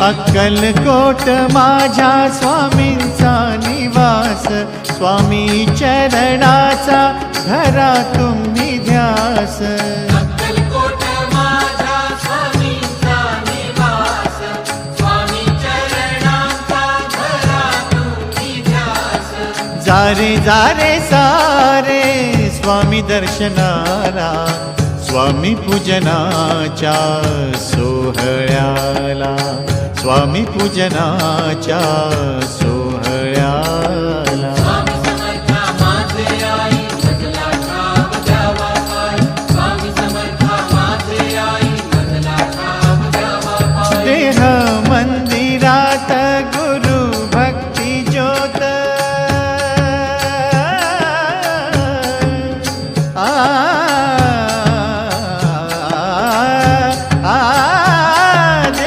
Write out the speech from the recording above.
अक्कलकोट माझ्या स्वामींचा निवास, स्वामी चरणाचा धरा तुम्ही ध्यास। अक्कलकोट माझ्या स्वामींचा निवास, स्वामी चरणाचा धरा तुम्ही ध्यास। जारे जारे सारे स्वामी दर्शनाला, स्वामी पूजनाच्या सोहळ्याला, स्वामी पूजनाच्या सोहळ्याला। स्वामी समर्था माझे आई मजला ठाव द्यावा पाय, स्वामी समर्था माझे आई मजला ठाव द्यावा पाय। देह